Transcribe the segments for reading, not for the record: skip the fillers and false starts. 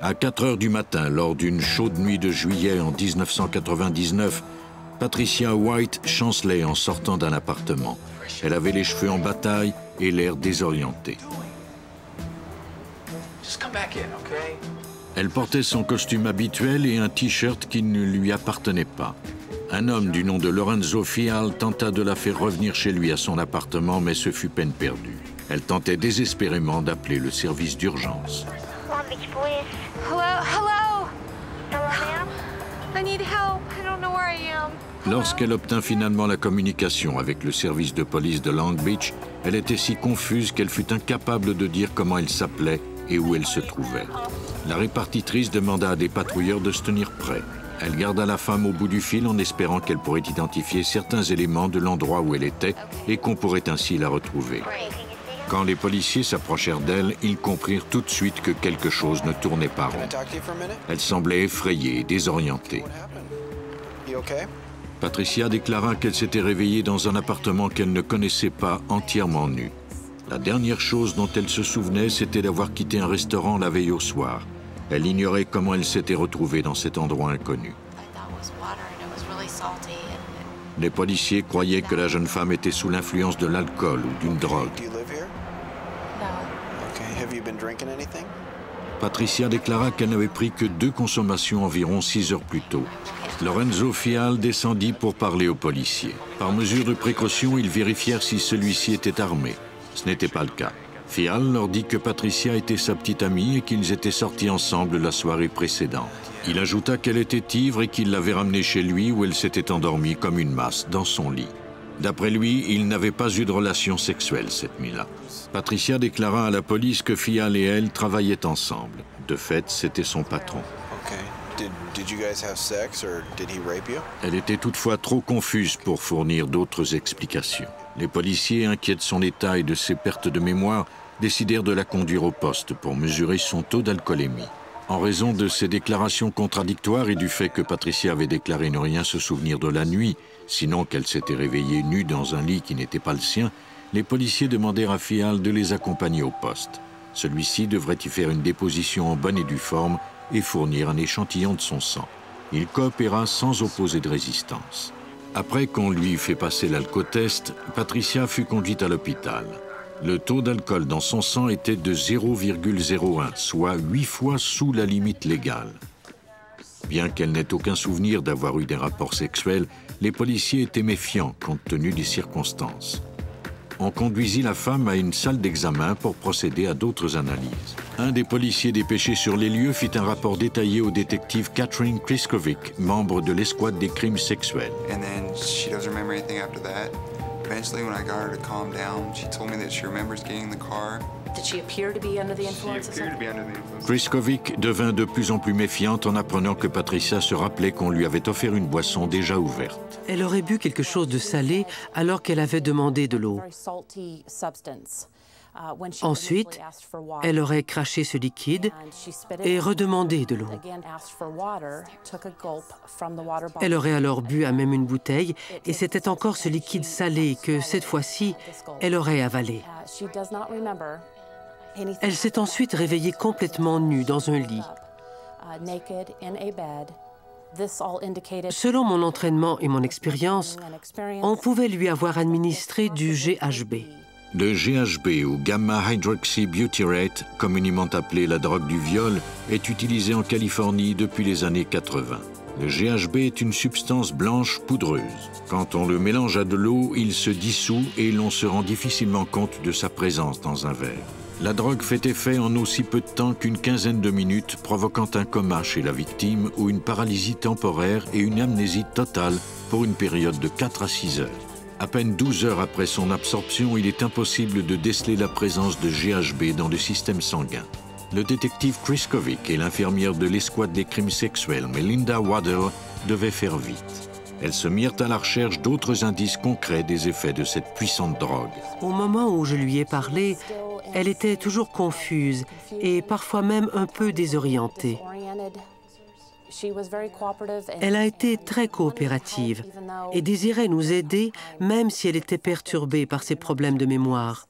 À 4 heures du matin, lors d'une chaude nuit de juillet en 1999, Patricia White chancelait en sortant d'un appartement. Elle avait les cheveux en bataille et l'air désorienté. Elle portait son costume habituel et un t-shirt qui ne lui appartenait pas. Un homme du nom de Lorenzo Fial tenta de la faire revenir chez lui à son appartement, mais ce fut peine perdue. Elle tentait désespérément d'appeler le service d'urgence. Lorsqu'elle obtint finalement la communication avec le service de police de Long Beach, elle était si confuse qu'elle fut incapable de dire comment elle s'appelait et où elle se trouvait. La répartitrice demanda à des patrouilleurs de se tenir prêts. Elle garda la femme au bout du fil en espérant qu'elle pourrait identifier certains éléments de l'endroit où elle était et qu'on pourrait ainsi la retrouver. Quand les policiers s'approchèrent d'elle, ils comprirent tout de suite que quelque chose ne tournait pas rond. Elle semblait effrayée et désorientée. Patricia déclara qu'elle s'était réveillée dans un appartement qu'elle ne connaissait pas, entièrement nue. La dernière chose dont elle se souvenait, c'était d'avoir quitté un restaurant la veille au soir. Elle ignorait comment elle s'était retrouvée dans cet endroit inconnu. Les policiers croyaient que la jeune femme était sous l'influence de l'alcool ou d'une drogue. Patricia déclara qu'elle n'avait pris que 2 consommations environ 6 heures plus tôt. Lorenzo Fial descendit pour parler aux policiers. Par mesure de précaution, ils vérifièrent si celui-ci était armé. Ce n'était pas le cas. Fial leur dit que Patricia était sa petite amie et qu'ils étaient sortis ensemble la soirée précédente. Il ajouta qu'elle était ivre et qu'il l'avait ramenée chez lui où elle s'était endormie comme une masse dans son lit. D'après lui, ils n'avaient pas eu de relation sexuelle cette nuit-là. Patricia déclara à la police que Fial et elle travaillaient ensemble. De fait, c'était son patron. Elle était toutefois trop confuse pour fournir d'autres explications. Les policiers, inquiets de son état et de ses pertes de mémoire, décidèrent de la conduire au poste pour mesurer son taux d'alcoolémie. En raison de ces déclarations contradictoires et du fait que Patricia avait déclaré ne rien se souvenir de la nuit, sinon qu'elle s'était réveillée nue dans un lit qui n'était pas le sien, les policiers demandèrent à Fial de les accompagner au poste. Celui-ci devrait y faire une déposition en bonne et due forme et fournir un échantillon de son sang. Il coopéra sans opposer de résistance. Après qu'on lui eut fait passer l'alcotest, Patricia fut conduite à l'hôpital. Le taux d'alcool dans son sang était de 0,01, soit 8 fois sous la limite légale. Bien qu'elle n'ait aucun souvenir d'avoir eu des rapports sexuels, les policiers étaient méfiants compte tenu des circonstances. On conduisit la femme à une salle d'examen pour procéder à d'autres analyses. Un des policiers dépêchés sur les lieux fit un rapport détaillé au détective Catherine Kriskovic, membre de l'escouade des crimes sexuels. Eventually, when I got her to calm down, she told me that she remembers getting in the car. Did she appear to be under the influence of something? Kriskovic devint de plus en plus méfiante en apprenant que Patricia se rappelait qu'on lui avait offert une boisson déjà ouverte. Elle aurait bu quelque chose de salé alors qu'elle avait demandé de l'eau. Ensuite, elle aurait craché ce liquide et redemandé de l'eau. Elle aurait alors bu à même une bouteille et c'était encore ce liquide salé que, cette fois-ci, elle aurait avalé. Elle s'est ensuite réveillée complètement nue dans un lit. Selon mon entraînement et mon expérience, on pouvait lui avoir administré du GHB. Le GHB ou gamma-hydroxybutyrate, communément appelé la drogue du viol, est utilisé en Californie depuis les années 80. Le GHB est une substance blanche poudreuse. Quand on le mélange à de l'eau, il se dissout et l'on se rend difficilement compte de sa présence dans un verre. La drogue fait effet en aussi peu de temps qu'une quinzaine de minutes, provoquant un coma chez la victime ou une paralysie temporaire et une amnésie totale pour une période de 4 à 6 heures. À peine 12 heures après son absorption, il est impossible de déceler la présence de GHB dans le système sanguin. Le détective Kriskovic et l'infirmière de l'escouade des crimes sexuels, Melinda Waddell, devaient faire vite. Elles se mirent à la recherche d'autres indices concrets des effets de cette puissante drogue. Au moment où je lui ai parlé, elle était toujours confuse et parfois même un peu désorientée. Elle a été très coopérative et désirait nous aider même si elle était perturbée par ses problèmes de mémoire.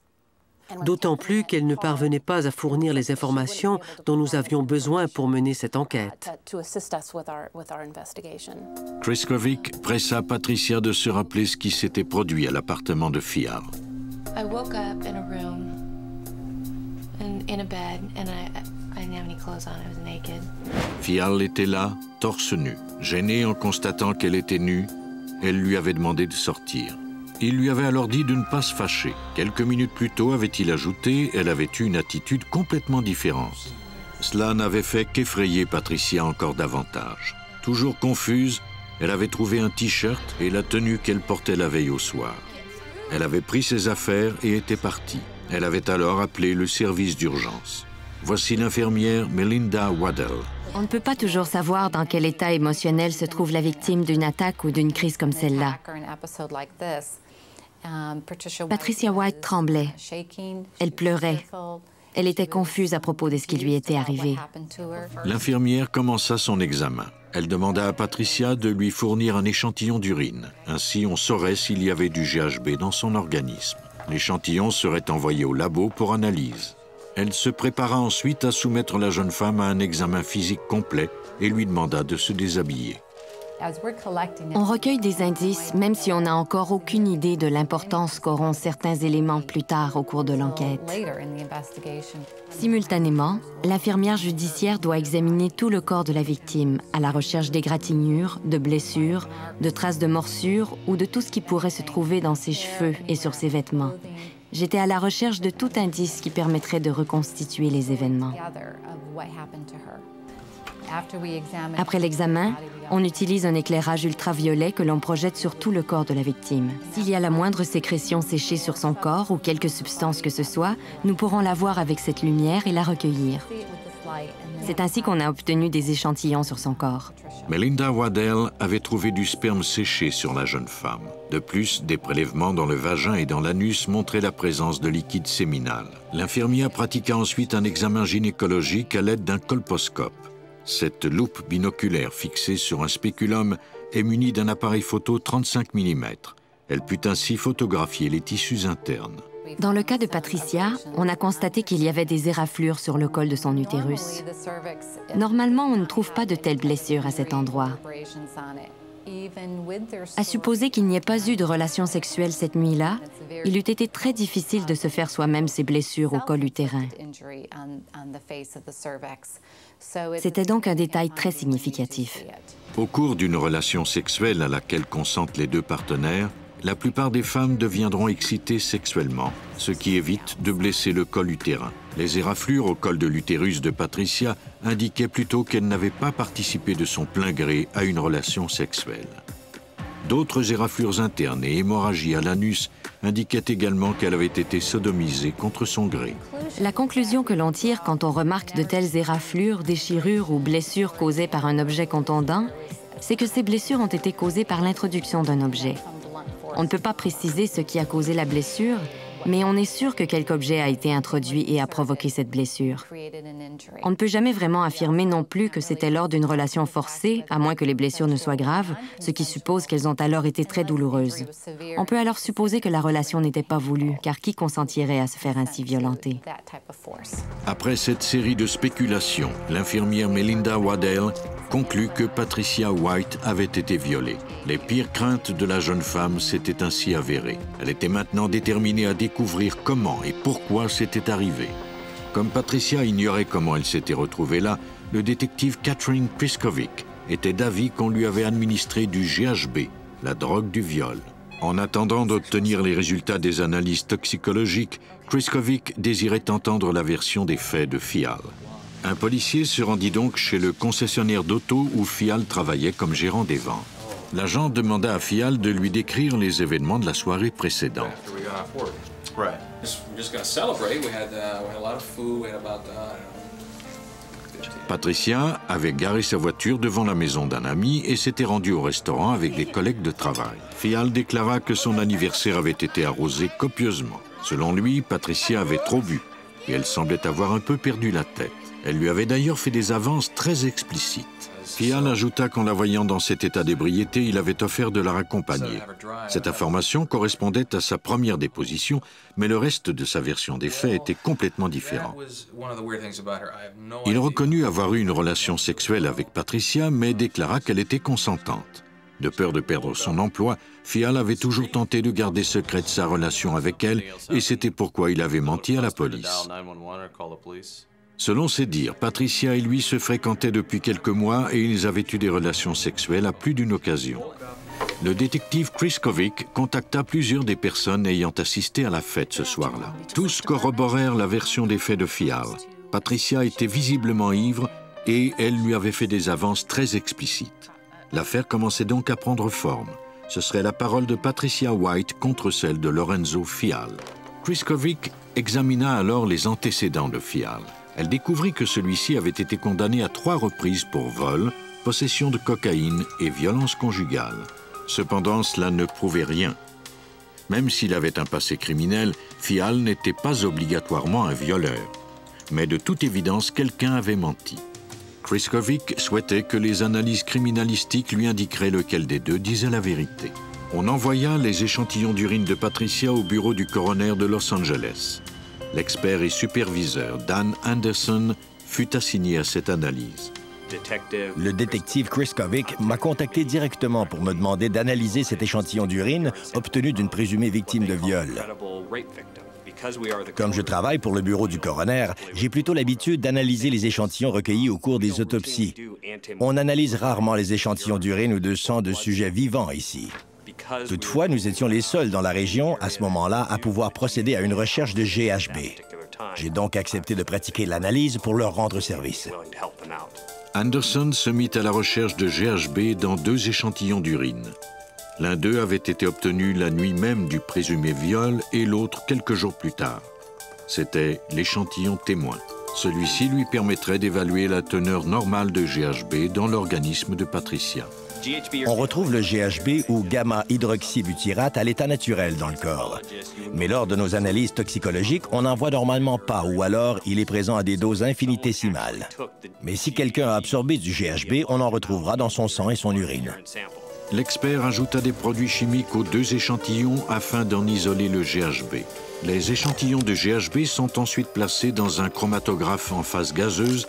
d'autant plus qu'elle ne parvenait pas à fournir les informations dont nous avions besoin pour mener cette enquête. Kriskovic pressa Patricia de se rappeler ce qui s'était produit à l'appartement de Fial. I woke up in a room, in a bed, and I didn't have any clothes on. I was naked. Fial était là, torse nu. Gênée en constatant qu'elle était nue, elle lui avait demandé de sortir. Il lui avait alors dit de ne pas se fâcher. Quelques minutes plus tôt, avait-il ajouté, elle avait eu une attitude complètement différente. Cela n'avait fait qu'effrayer Patricia encore davantage. Toujours confuse, elle avait trouvé un t-shirt et la tenue qu'elle portait la veille au soir. Elle avait pris ses affaires et était partie. Elle avait alors appelé le service d'urgence. Voici l'infirmière Melinda Waddell. On ne peut pas toujours savoir dans quel état émotionnel se trouve la victime d'une attaque ou d'une crise comme celle-là. Patricia White tremblait. Elle pleurait. Elle était confuse à propos de ce qui lui était arrivé. L'infirmière commença son examen. Elle demanda à Patricia de lui fournir un échantillon d'urine. Ainsi, on saurait s'il y avait du GHB dans son organisme. L'échantillon serait envoyé au labo pour analyse. Elle se prépara ensuite à soumettre la jeune femme à un examen physique complet et lui demanda de se déshabiller. On recueille des indices, même si on n'a encore aucune idée de l'importance qu'auront certains éléments plus tard au cours de l'enquête. Simultanément, l'infirmière judiciaire doit examiner tout le corps de la victime, à la recherche d'égratignures, de blessures, de traces de morsures ou de tout ce qui pourrait se trouver dans ses cheveux et sur ses vêtements. J'étais à la recherche de tout indice qui permettrait de reconstituer les événements. Après l'examen, on utilise un éclairage ultraviolet que l'on projette sur tout le corps de la victime. S'il y a la moindre sécrétion séchée sur son corps ou quelque substance que ce soit, nous pourrons la voir avec cette lumière et la recueillir. C'est ainsi qu'on a obtenu des échantillons sur son corps. Melinda Waddell avait trouvé du sperme séché sur la jeune femme. De plus, des prélèvements dans le vagin et dans l'anus montraient la présence de liquide séminal. L'infirmière pratiqua ensuite un examen gynécologique à l'aide d'un colposcope. Cette loupe binoculaire fixée sur un spéculum est munie d'un appareil photo 35 mm. Elle put ainsi photographier les tissus internes. Dans le cas de Patricia, on a constaté qu'il y avait des éraflures sur le col de son utérus. Normalement, on ne trouve pas de telles blessures à cet endroit. À supposer qu'il n'y ait pas eu de relation sexuelle cette nuit-là, il eût été très difficile de se faire soi-même ces blessures au col utérin. C'était donc un détail très significatif. Au cours d'une relation sexuelle à laquelle consentent les deux partenaires, la plupart des femmes deviendront excitées sexuellement, ce qui évite de blesser le col utérin. Les éraflures au col de l'utérus de Patricia indiquaient plutôt qu'elle n'avait pas participé de son plein gré à une relation sexuelle. D'autres éraflures internes et hémorragies à l'anus indiquaient également qu'elle avait été sodomisée contre son gré. La conclusion que l'on tire quand on remarque de telles éraflures, déchirures ou blessures causées par un objet contondant, c'est que ces blessures ont été causées par l'introduction d'un objet. On ne peut pas préciser ce qui a causé la blessure, mais on est sûr que quelque objet a été introduit et a provoqué cette blessure. On ne peut jamais vraiment affirmer non plus que c'était lors d'une relation forcée, à moins que les blessures ne soient graves, ce qui suppose qu'elles ont alors été très douloureuses. On peut alors supposer que la relation n'était pas voulue, car qui consentirait à se faire ainsi violenter? Après cette série de spéculations, l'infirmière Melinda Waddell conclut que Patricia White avait été violée. Les pires craintes de la jeune femme s'étaient ainsi avérées. Elle était maintenant déterminée à découvrir comment et pourquoi c'était arrivé. Comme Patricia ignorait comment elle s'était retrouvée là, le détective Catherine Kriskovic était d'avis qu'on lui avait administré du GHB, la drogue du viol. En attendant d'obtenir les résultats des analyses toxicologiques, Kriskovic désirait entendre la version des faits de Fial. Un policier se rendit donc chez le concessionnaire d'auto où Fial travaillait comme gérant des ventes. L'agent demanda à Fial de lui décrire les événements de la soirée précédente. Patricia avait garé sa voiture devant la maison d'un ami et s'était rendue au restaurant avec des collègues de travail. Fial déclara que son anniversaire avait été arrosé copieusement. Selon lui, Patricia avait trop bu et elle semblait avoir un peu perdu la tête. Elle lui avait d'ailleurs fait des avances très explicites. Fial ajouta qu'en la voyant dans cet état d'ébriété, il avait offert de la raccompagner. Cette information correspondait à sa première déposition, mais le reste de sa version des faits était complètement différent. Il reconnut avoir eu une relation sexuelle avec Patricia, mais déclara qu'elle était consentante. De peur de perdre son emploi, Fial avait toujours tenté de garder secrète sa relation avec elle, et c'était pourquoi il avait menti à la police. Selon ses dires, Patricia et lui se fréquentaient depuis quelques mois et ils avaient eu des relations sexuelles à plus d'une occasion. Le détective Chris Kovic contacta plusieurs des personnes ayant assisté à la fête ce soir-là. Tous corroborèrent la version des faits de Fial. Patricia était visiblement ivre et elle lui avait fait des avances très explicites. L'affaire commençait donc à prendre forme. Ce serait la parole de Patricia White contre celle de Lorenzo Fial. Chris Kovic examina alors les antécédents de Fial. Elle découvrit que celui-ci avait été condamné à 3 reprises pour vol, possession de cocaïne et violence conjugale. Cependant, cela ne prouvait rien. Même s'il avait un passé criminel, Fial n'était pas obligatoirement un violeur. Mais de toute évidence, quelqu'un avait menti. Chris Kovic souhaitait que les analyses criminalistiques lui indiqueraient lequel des deux disait la vérité. On envoya les échantillons d'urine de Patricia au bureau du coroner de Los Angeles. L'expert et superviseur Dan Anderson fut assigné à cette analyse. Le détective Chris Kovic m'a contacté directement pour me demander d'analyser cet échantillon d'urine obtenu d'une présumée victime de viol. Comme je travaille pour le bureau du coroner, j'ai plutôt l'habitude d'analyser les échantillons recueillis au cours des autopsies. On analyse rarement les échantillons d'urine ou de sang de sujets vivants ici. Toutefois, nous étions les seuls dans la région, à ce moment-là, à pouvoir procéder à une recherche de GHB. J'ai donc accepté de pratiquer l'analyse pour leur rendre service. Anderson se mit à la recherche de GHB dans 2 échantillons d'urine. L'un d'eux avait été obtenu la nuit même du présumé viol et l'autre quelques jours plus tard. C'était l'échantillon témoin. Celui-ci lui permettrait d'évaluer la teneur normale de GHB dans l'organisme de Patricia. On retrouve le GHB ou gamma-hydroxybutyrate à l'état naturel dans le corps. Mais lors de nos analyses toxicologiques, on n'en voit normalement pas ou alors il est présent à des doses infinitésimales. Mais si quelqu'un a absorbé du GHB, on en retrouvera dans son sang et son urine. L'expert ajouta des produits chimiques aux 2 échantillons afin d'en isoler le GHB. Les échantillons de GHB sont ensuite placés dans un chromatographe en phase gazeuse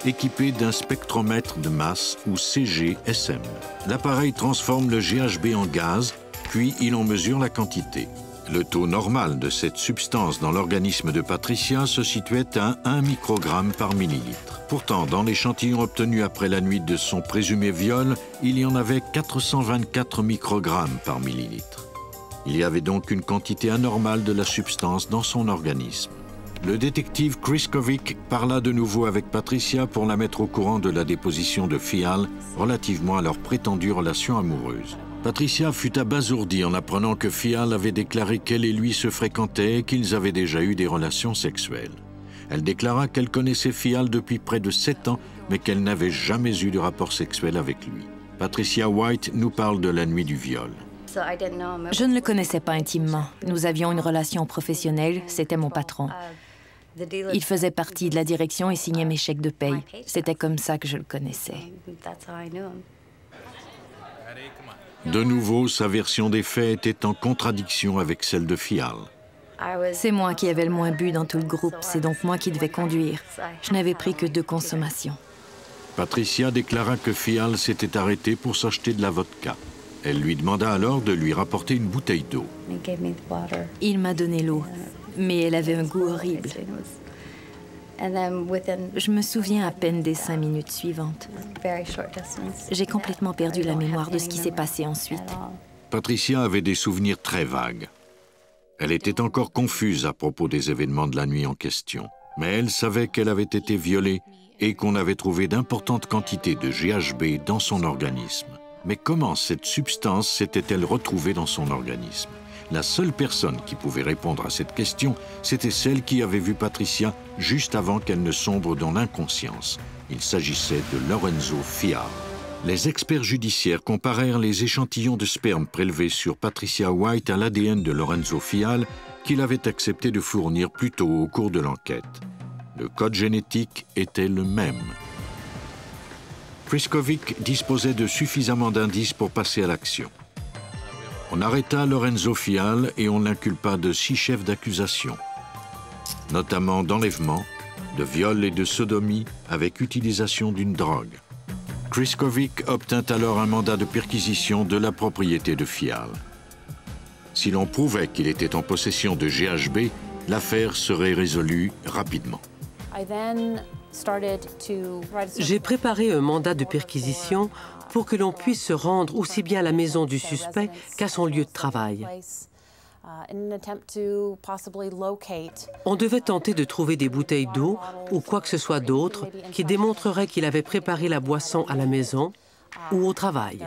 équipé d'un spectromètre de masse ou CGSM. L'appareil transforme le GHB en gaz, puis il en mesure la quantité. Le taux normal de cette substance dans l'organisme de Patricia se situait à 1 microgramme par millilitre. Pourtant, dans l'échantillon obtenu après la nuit de son présumé viol, il y en avait 424 microgrammes par millilitre. Il y avait donc une quantité anormale de la substance dans son organisme. Le détective Chris Kovic parla de nouveau avec Patricia pour la mettre au courant de la déposition de Fial relativement à leur prétendue relation amoureuse. Patricia fut abasourdie en apprenant que Fial avait déclaré qu'elle et lui se fréquentaient et qu'ils avaient déjà eu des relations sexuelles. Elle déclara qu'elle connaissait Fial depuis près de 7 ans, mais qu'elle n'avait jamais eu de rapport sexuel avec lui. Patricia White nous parle de la nuit du viol. Je ne le connaissais pas intimement. Nous avions une relation professionnelle, c'était mon patron. Il faisait partie de la direction et signait mes chèques de paye. C'était comme ça que je le connaissais. De nouveau, sa version des faits était en contradiction avec celle de Fial. C'est moi qui avais le moins bu dans tout le groupe, c'est donc moi qui devais conduire. Je n'avais pris que 2 consommations. Patricia déclara que Fial s'était arrêté pour s'acheter de la vodka. Elle lui demanda alors de lui rapporter une bouteille d'eau. Il m'a donné l'eau, mais elle avait un goût horrible. Je me souviens à peine des 5 minutes suivantes. J'ai complètement perdu la mémoire de ce qui s'est passé ensuite. Patricia avait des souvenirs très vagues. Elle était encore confuse à propos des événements de la nuit en question. Mais elle savait qu'elle avait été violée et qu'on avait trouvé d'importantes quantités de GHB dans son organisme. Mais comment cette substance s'était-elle retrouvée dans son organisme? La seule personne qui pouvait répondre à cette question, c'était celle qui avait vu Patricia juste avant qu'elle ne sombre dans l'inconscience. Il s'agissait de Lorenzo Fial. Les experts judiciaires comparèrent les échantillons de sperme prélevés sur Patricia White à l'ADN de Lorenzo Fial qu'il avait accepté de fournir plus tôt au cours de l'enquête. Le code génétique était le même. Kriskovic disposait de suffisamment d'indices pour passer à l'action. On arrêta Lorenzo Fial et on l'inculpa de 6 chefs d'accusation, notamment d'enlèvement, de viol et de sodomie avec utilisation d'une drogue. Kriskovic obtint alors un mandat de perquisition de la propriété de Fial. Si l'on prouvait qu'il était en possession de GHB, l'affaire serait résolue rapidement. J'ai préparé un mandat de perquisition pour que l'on puisse se rendre aussi bien à la maison du suspect qu'à son lieu de travail. On devait tenter de trouver des bouteilles d'eau ou quoi que ce soit d'autre qui démontrerait qu'il avait préparé la boisson à la maison ou au travail.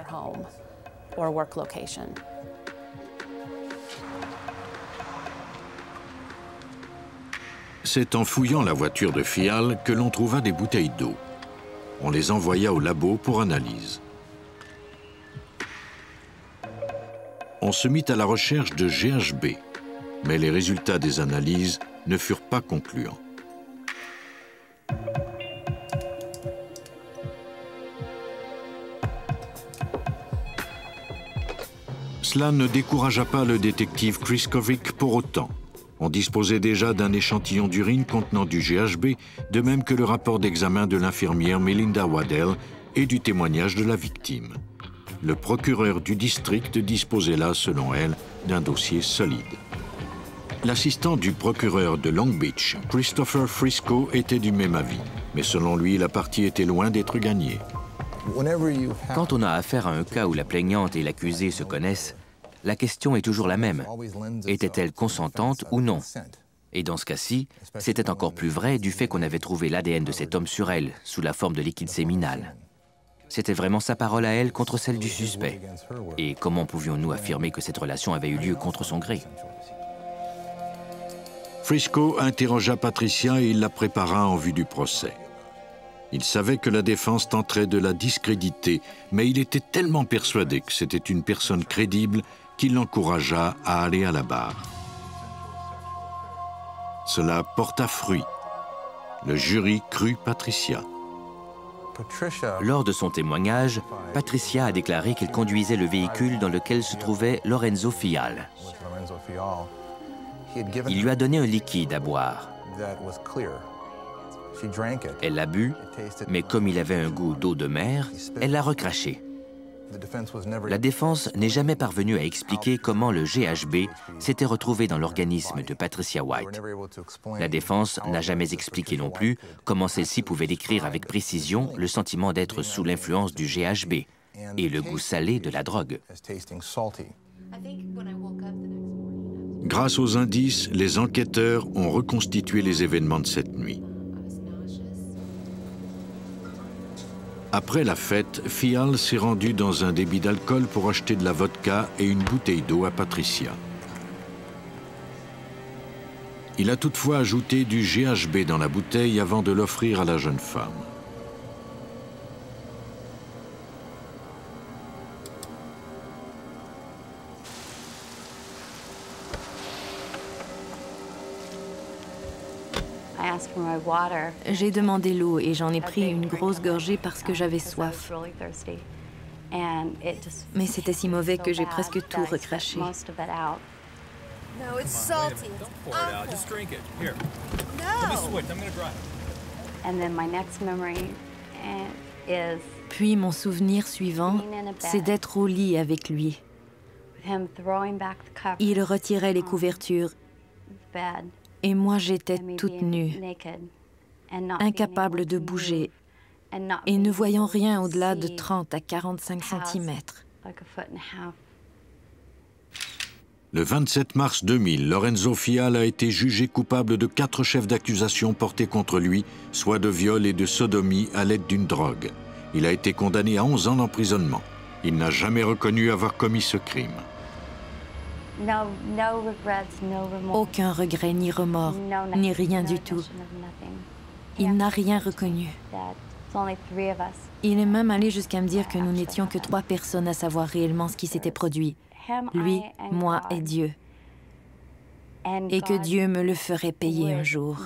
C'est en fouillant la voiture de Fial que l'on trouva des bouteilles d'eau. On les envoya au labo pour analyse. On se mit à la recherche de GHB, mais les résultats des analyses ne furent pas concluants. Cela ne découragea pas le détective Kriskovic pour autant. On disposait déjà d'un échantillon d'urine contenant du GHB, de même que le rapport d'examen de l'infirmière Melinda Waddell et du témoignage de la victime. Le procureur du district disposait là, selon elle, d'un dossier solide. L'assistant du procureur de Long Beach, Christopher Frisco, était du même avis. Mais selon lui, la partie était loin d'être gagnée. Quand on a affaire à un cas où la plaignante et l'accusé se connaissent, la question est toujours la même. Était-elle consentante ou non? Et dans ce cas-ci, c'était encore plus vrai du fait qu'on avait trouvé l'ADN de cet homme sur elle, sous la forme de liquide séminal. C'était vraiment sa parole à elle contre celle du suspect. Et comment pouvions-nous affirmer que cette relation avait eu lieu contre son gré? Frisco interrogea Patricia et il la prépara en vue du procès. Il savait que la défense tenterait de la discréditer, mais il était tellement persuadé que c'était une personne crédible qu'il l'encouragea à aller à la barre. Cela porta fruit. Le jury crut Patricia. Lors de son témoignage, Patricia a déclaré qu'il conduisait le véhicule dans lequel se trouvait Lorenzo Fial. Il lui a donné un liquide à boire. Elle l'a bu, mais comme il avait un goût d'eau de mer, elle l'a recraché. La défense n'est jamais parvenue à expliquer comment le GHB s'était retrouvé dans l'organisme de Patricia White. La défense n'a jamais expliqué non plus comment celle-ci pouvait décrire avec précision le sentiment d'être sous l'influence du GHB et le goût salé de la drogue. Grâce aux indices, les enquêteurs ont reconstitué les événements de cette nuit. Après la fête, Fial s'est rendu dans un débit d'alcool pour acheter de la vodka et une bouteille d'eau à Patricia. Il a toutefois ajouté du GHB dans la bouteille avant de l'offrir à la jeune femme. J'ai demandé l'eau et j'en ai pris une grosse gorgée parce que j'avais soif. Mais c'était si mauvais que j'ai presque tout recraché. Puis mon souvenir suivant, c'est d'être au lit avec lui. Il retirait les couvertures et moi j'étais toute nue, incapable de bouger et ne voyant rien au-delà de 30 à 45 cm. Le 27 mars 2000, Lorenzo Fial a été jugé coupable de 4 chefs d'accusation portés contre lui, soit de viol et de sodomie à l'aide d'une drogue. Il a été condamné à 11 ans d'emprisonnement. Il n'a jamais reconnu avoir commis ce crime. Aucun regret ni remords, ni rien du tout. Il n'a rien reconnu. Il est même allé jusqu'à me dire que nous n'étions que 3 personnes à savoir réellement ce qui s'était produit. Lui, moi et Dieu. Et que Dieu me le ferait payer un jour.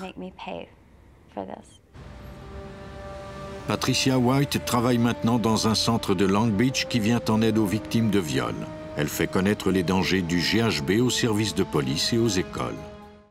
Patricia White travaille maintenant dans un centre de Long Beach qui vient en aide aux victimes de viol. Elle fait connaître les dangers du GHB aux services de police et aux écoles.